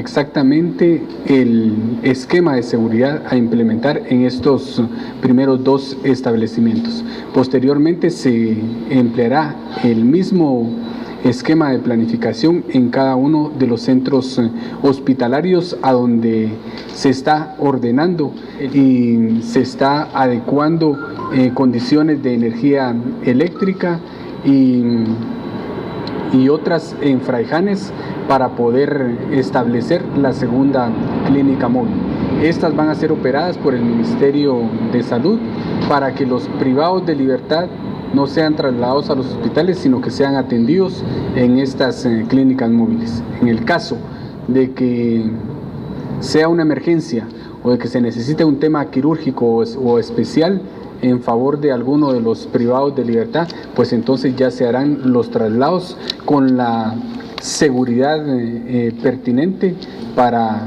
exactamente el esquema de seguridad a implementar en estos primeros 2 establecimientos. Posteriormente se empleará el mismo esquema de planificación en cada uno de los centros hospitalarios a donde se está ordenando y se está adecuando condiciones de energía eléctrica y otras en Fraijanes para poder establecer la segunda clínica móvil. Estas van a ser operadas por el Ministerio de Salud para que los privados de libertad no sean trasladados a los hospitales, sino que sean atendidos en estas clínicas móviles. En el caso de que sea una emergencia o de que se necesite un tema quirúrgico o especial en favor de alguno de los privados de libertad, pues entonces ya se harán los traslados con la seguridad pertinente para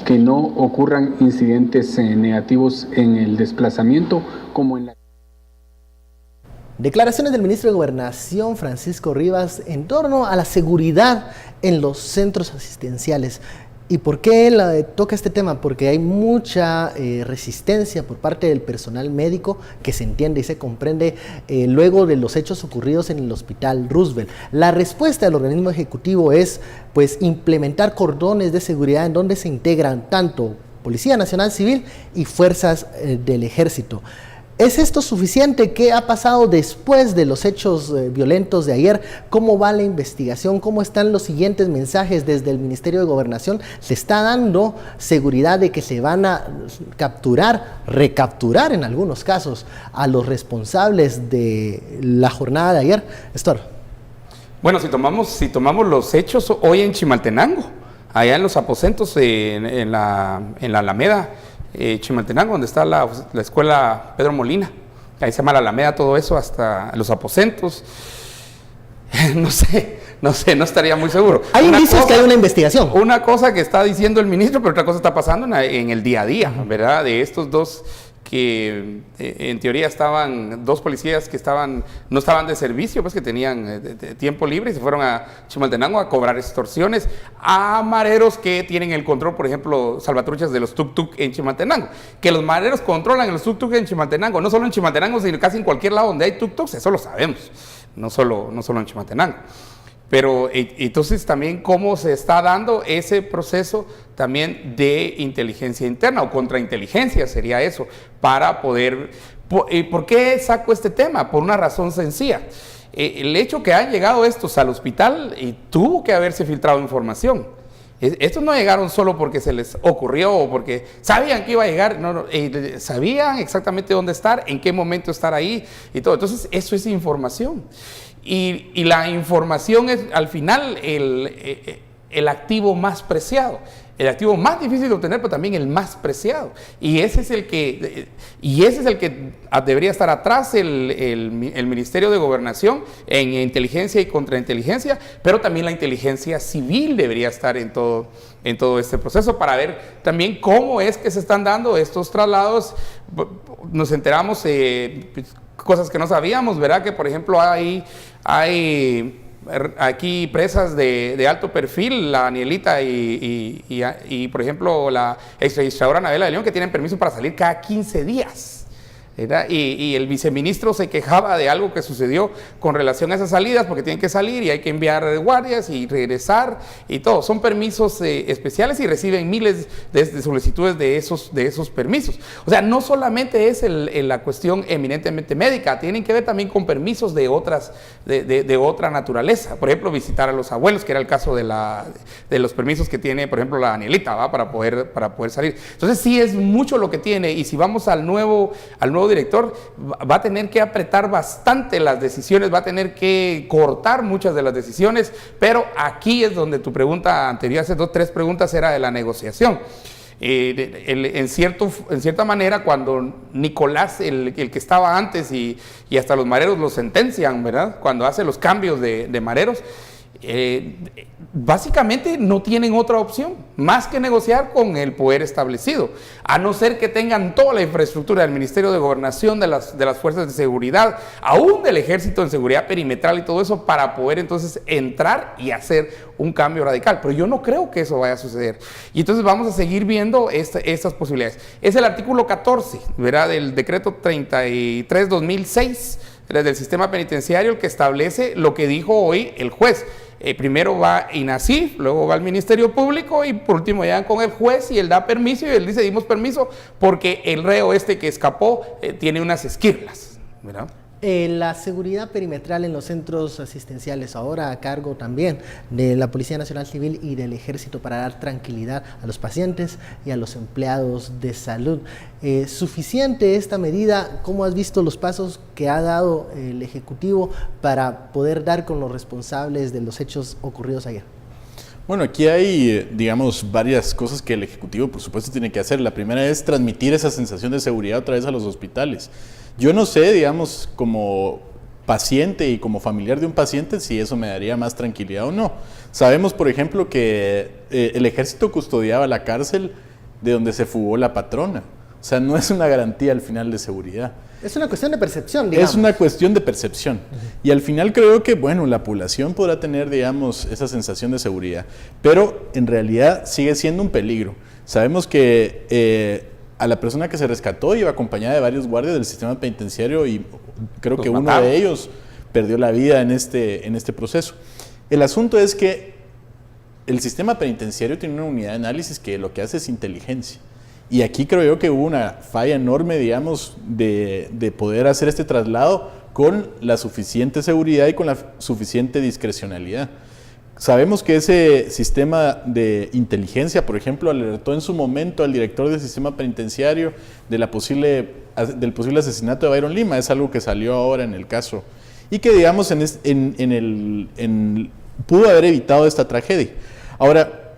que no ocurran incidentes negativos en el desplazamiento como en la... Declaraciones del ministro de Gobernación, Francisco Rivas, en torno a la seguridad en los centros asistenciales. ¿Y por qué él toca este tema? Porque hay mucha resistencia por parte del personal médico que se entiende y se comprende luego de los hechos ocurridos en el Hospital Roosevelt. La respuesta del organismo ejecutivo es pues implementar cordones de seguridad en donde se integran tanto Policía Nacional Civil y fuerzas del Ejército. ¿Es esto suficiente? ¿Qué ha pasado después de los hechos violentos de ayer? ¿Cómo va la investigación? ¿Cómo están los siguientes mensajes desde el Ministerio de Gobernación? ¿Se está dando seguridad de que se van a capturar, recapturar en algunos casos a los responsables de la jornada de ayer? Héctor. Bueno, si tomamos los hechos hoy en Chimaltenango, allá en los aposentos en la Alameda, Chimaltenango, donde está la escuela Pedro Molina, ahí se llama la Alameda, todo eso, hasta los aposentos, no sé, no estaría muy seguro. Hay indicios que hay una investigación. Una cosa que está diciendo el ministro, pero otra cosa está pasando en el día a día, ¿verdad? De estos dos que en teoría estaban, 2 policías que no estaban de servicio, pues que tenían tiempo libre y se fueron a Chimaltenango a cobrar extorsiones a mareros que tienen el control, por ejemplo, salvatruchas de los tuk-tuk en Chimaltenango. Que los mareros controlan los tuk-tuk en Chimaltenango, no solo en Chimaltenango, sino casi en cualquier lado donde hay tuk-tuks, eso lo sabemos, no solo en Chimaltenango. Pero entonces también cómo se está dando ese proceso también de inteligencia interna o contrainteligencia sería eso, para poder... ¿Por qué saco este tema? Por una razón sencilla. El hecho que han llegado estos al hospital y tuvo que haberse filtrado información. Estos no llegaron solo porque se les ocurrió o porque sabían que iba a llegar, sabían exactamente dónde estar, en qué momento estar ahí y todo. Entonces eso es información. Y la información es al final el activo más preciado, el activo más difícil de obtener, pero también el más preciado. Y ese es el que debería estar atrás el Ministerio de Gobernación en inteligencia y contrainteligencia, pero también la inteligencia civil debería estar en todo este proceso para ver también cómo es que se están dando estos traslados. Nos enteramos cosas que no sabíamos, ¿verdad? Que por ejemplo hay aquí presas de alto perfil, la Anielita y por ejemplo la exregistradora Anabela de León, que tienen permiso para salir cada 15 días. ¿verdad? Y el viceministro se quejaba de algo que sucedió con relación a esas salidas, porque tienen que salir y hay que enviar guardias y regresar y todo. Son permisos especiales y reciben miles de solicitudes de esos permisos. O sea, no solamente es la cuestión eminentemente médica, tienen que ver también con permisos de otra naturaleza. Por ejemplo, visitar a los abuelos, que era el caso de los permisos que tiene, por ejemplo, la Danielita, ¿va? Para poder salir. Entonces sí es mucho lo que tiene, y si vamos al nuevo director, va a tener que apretar bastante las decisiones, va a tener que cortar muchas de las decisiones, pero aquí es donde tu pregunta anterior, hace 3 preguntas, era de la negociación. En cierta manera, cuando Nicolás, el que estaba antes y hasta los mareros lo sentencian, ¿verdad? Cuando hace los cambios de mareros, básicamente no tienen otra opción más que negociar con el poder establecido, a no ser que tengan toda la infraestructura del Ministerio de Gobernación, de las fuerzas de seguridad, aún del Ejército en seguridad perimetral y todo eso, para poder entonces entrar y hacer un cambio radical. Pero yo no creo que eso vaya a suceder. Y entonces vamos a seguir viendo estas posibilidades. Es el artículo 14, ¿verdad?, del decreto 33/2006 del sistema penitenciario, el que establece lo que dijo hoy el juez. Primero va INASIF, luego va el Ministerio Público y por último llegan con el juez y él da permiso y él dice dimos permiso porque el reo que escapó tiene unas esquirlas, ¿verdad? La seguridad perimetral en los centros asistenciales, ahora a cargo también de la Policía Nacional Civil y del Ejército, para dar tranquilidad a los pacientes y a los empleados de salud. ¿Suficiente esta medida? ¿Cómo has visto los pasos que ha dado el Ejecutivo para poder dar con los responsables de los hechos ocurridos ayer? Bueno, aquí hay, digamos, varias cosas que el Ejecutivo, por supuesto, tiene que hacer. La primera es transmitir esa sensación de seguridad otra vez a los hospitales. Yo no sé, digamos, como paciente y como familiar de un paciente, si eso me daría más tranquilidad o no. Sabemos, por ejemplo, que el Ejército custodiaba la cárcel de donde se fugó la patrona. O sea, no es una garantía al final de seguridad. Es una cuestión de percepción, digamos. Es una cuestión de percepción. Y al final creo que, bueno, la población podrá tener, digamos, esa sensación de seguridad. Pero en realidad sigue siendo un peligro. Sabemos que a la persona que se rescató iba acompañada de varios guardias del sistema penitenciario y creo que uno de ellos perdió la vida en este proceso. El asunto es que el sistema penitenciario tiene una unidad de análisis que lo que hace es inteligencia. Y aquí creo yo que hubo una falla enorme, digamos, de poder hacer este traslado con la suficiente seguridad y con la suficiente discrecionalidad. Sabemos que ese sistema de inteligencia, por ejemplo, alertó en su momento al director del sistema penitenciario del posible asesinato de Byron Lima. Es algo que salió ahora en el caso y que, digamos, pudo haber evitado esta tragedia. Ahora,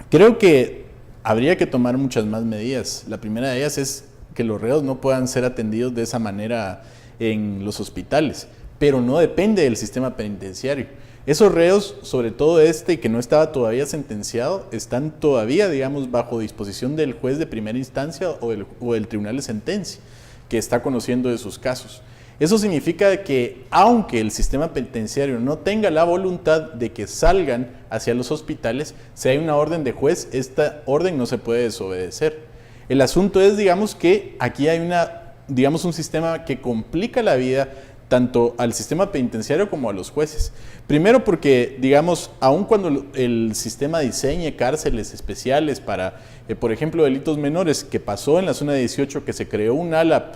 creo que habría que tomar muchas más medidas. La primera de ellas es que los reos no puedan ser atendidos de esa manera en los hospitales, pero no depende del sistema penitenciario. Esos reos, sobre todo que no estaba todavía sentenciado, están todavía, digamos, bajo disposición del juez de primera instancia o del tribunal de sentencia, que está conociendo de sus casos. Eso significa que, aunque el sistema penitenciario no tenga la voluntad de que salgan hacia los hospitales, si hay una orden de juez, esta orden no se puede desobedecer. El asunto es, digamos, que aquí hay un sistema que complica la vida tanto al sistema penitenciario como a los jueces. Primero porque, digamos, aun cuando el sistema diseñe cárceles especiales para, por ejemplo, delitos menores, que pasó en la zona 18, que se creó un ala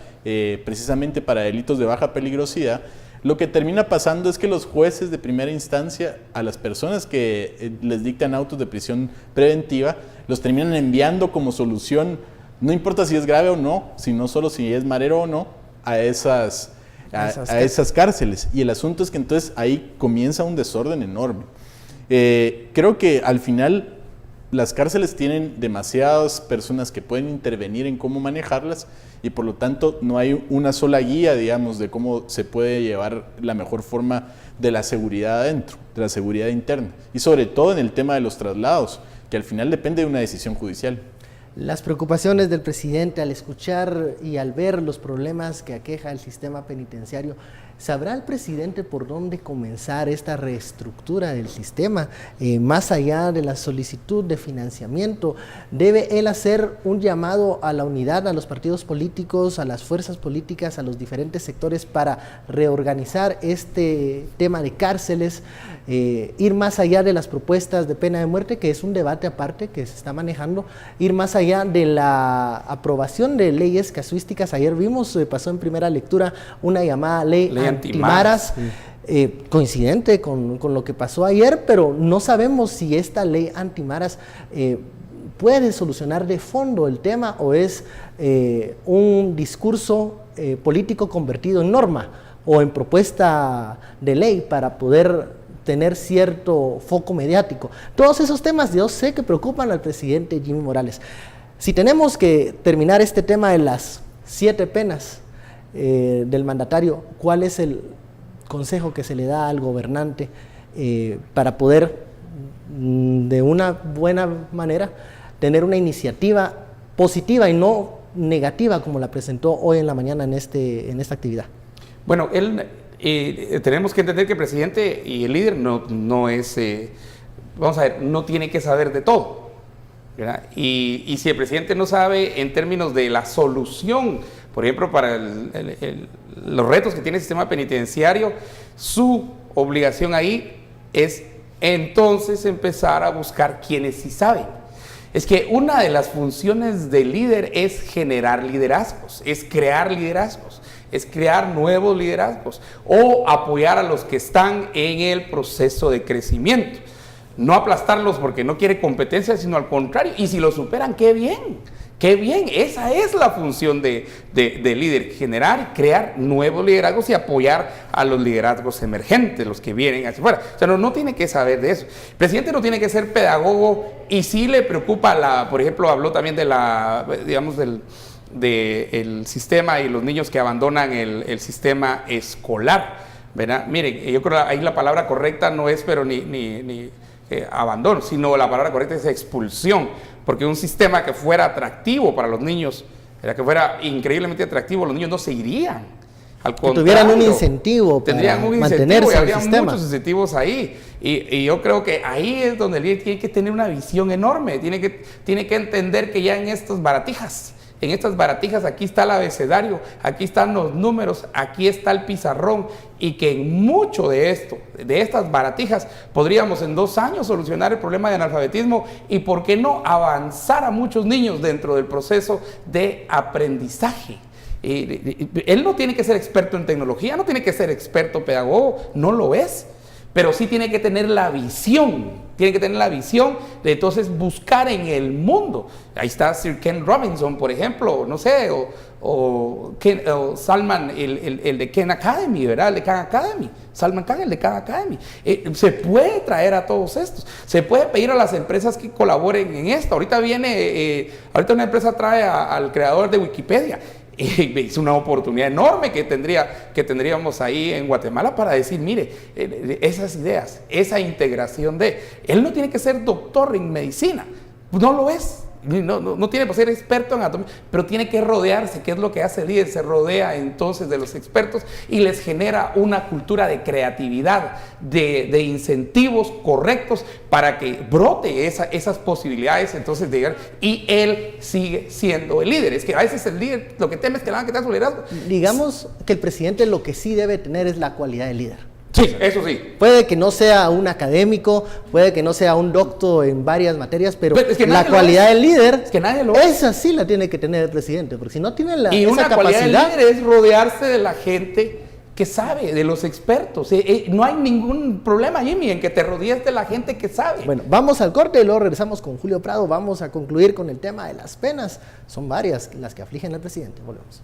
precisamente para delitos de baja peligrosidad, lo que termina pasando es que los jueces de primera instancia, a las personas que les dictan autos de prisión preventiva, los terminan enviando como solución, no importa si es grave o no, sino solo si es marero o no, a esas cárceles. Y el asunto es que entonces ahí comienza un desorden enorme. Creo que al final las cárceles tienen demasiadas personas que pueden intervenir en cómo manejarlas y por lo tanto no hay una sola guía, digamos, de cómo se puede llevar la mejor forma de la seguridad adentro, de la seguridad interna y sobre todo en el tema de los traslados, que al final depende de una decisión judicial. Las preocupaciones del presidente al escuchar y al ver los problemas que aqueja el sistema penitenciario, ¿sabrá el presidente por dónde comenzar esta reestructura del sistema? Más allá de la solicitud de financiamiento, ¿debe él hacer un llamado a la unidad, a los partidos políticos, a las fuerzas políticas, a los diferentes sectores para reorganizar este tema de cárceles, ir más allá de las propuestas de pena de muerte, que es un debate aparte que se está manejando, ir más allá de la aprobación de leyes casuísticas? Ayer vimos, pasó en primera lectura una llamada ley antimaras, coincidente con lo que pasó ayer, pero no sabemos si esta ley antimaras puede solucionar de fondo el tema o es un discurso político convertido en norma o en propuesta de ley para poder tener cierto foco mediático. Todos esos temas yo sé que preocupan al presidente Jimmy Morales. Si tenemos que terminar este tema de las 7 penas del mandatario, ¿cuál es el consejo que se le da al gobernante para poder de una buena manera tener una iniciativa positiva y no negativa como la presentó hoy en la mañana en esta actividad. Bueno, tenemos que entender que el presidente y el líder no es, vamos a ver, no tiene que saber de todo, ¿verdad? Y si el presidente no sabe en términos de la solución, por ejemplo, para los retos que tiene el sistema penitenciario, su obligación ahí es entonces empezar a buscar quienes sí saben. Es que una de las funciones del líder es generar liderazgos, es crear liderazgos, es crear nuevos liderazgos o apoyar a los que están en el proceso de crecimiento. No aplastarlos porque no quiere competencia, sino al contrario. Y si lo superan, ¡qué bien! ¡Qué bien! Esa es la función de líder, generar y crear nuevos liderazgos y apoyar a los liderazgos emergentes, los que vienen hacia afuera. O sea, no tiene que saber de eso. El presidente no tiene que ser pedagogo y sí le preocupa, por ejemplo, habló también de del sistema y los niños que abandonan el sistema escolar, ¿verdad? Miren, yo creo que ahí la palabra correcta no es ni abandono, sino la palabra correcta es expulsión, porque un sistema que fuera atractivo para los niños, que fuera increíblemente atractivo, los niños no se irían. Al contrario, que tuvieran un incentivo para mantenerse en el sistema. Habría muchos incentivos ahí. Y yo creo que ahí es donde el líder tiene que tener una visión enorme, tiene que entender que ya en estas baratijas, aquí está el abecedario, aquí están los números, aquí está el pizarrón, y que en mucho de estas baratijas, podríamos en 2 años solucionar el problema de analfabetismo y, ¿por qué no, avanzar a muchos niños dentro del proceso de aprendizaje? Él no tiene que ser experto en tecnología, no tiene que ser experto pedagogo, no lo es. Pero sí tiene que tener la visión, de entonces buscar en el mundo. Ahí está Sir Ken Robinson, por ejemplo, no sé, o Salman, el de Khan Academy, ¿verdad? El de Khan Academy, Salman Khan, el de Khan Academy. Se puede traer a todos estos, se puede pedir a las empresas que colaboren en esto. Ahorita una empresa trae al creador de Wikipedia. Es una oportunidad enorme que tendríamos ahí en Guatemala para decir, mire, esas ideas, esa integración él no tiene que ser doctor en medicina, no lo es, no tiene que ser experto en anatomía, pero tiene que rodearse, que es lo que hace el líder, se rodea entonces de los expertos y les genera una cultura de creatividad, de incentivos correctos para que brote esas posibilidades entonces de llegar, y él sigue siendo el líder. Es que a veces el líder lo que teme es que le van a quitar su liderazgo. Digamos que el presidente lo que sí debe tener es la cualidad de líder. Sí, eso sí. Puede que no sea un académico, puede que no sea un doctor en varias materias, pero es que la cualidad del líder, es que nadie lo es. Esa sí la tiene que tener el presidente, porque si no tiene esa una capacidad. Cualidad del líder es rodearse de la gente que sabe, de los expertos. No hay ningún problema, Jimmy, en que te rodees de la gente que sabe. Bueno, vamos al corte y luego regresamos con Julio Prado. Vamos a concluir con el tema de las penas. Son varias las que afligen al presidente. Volvemos.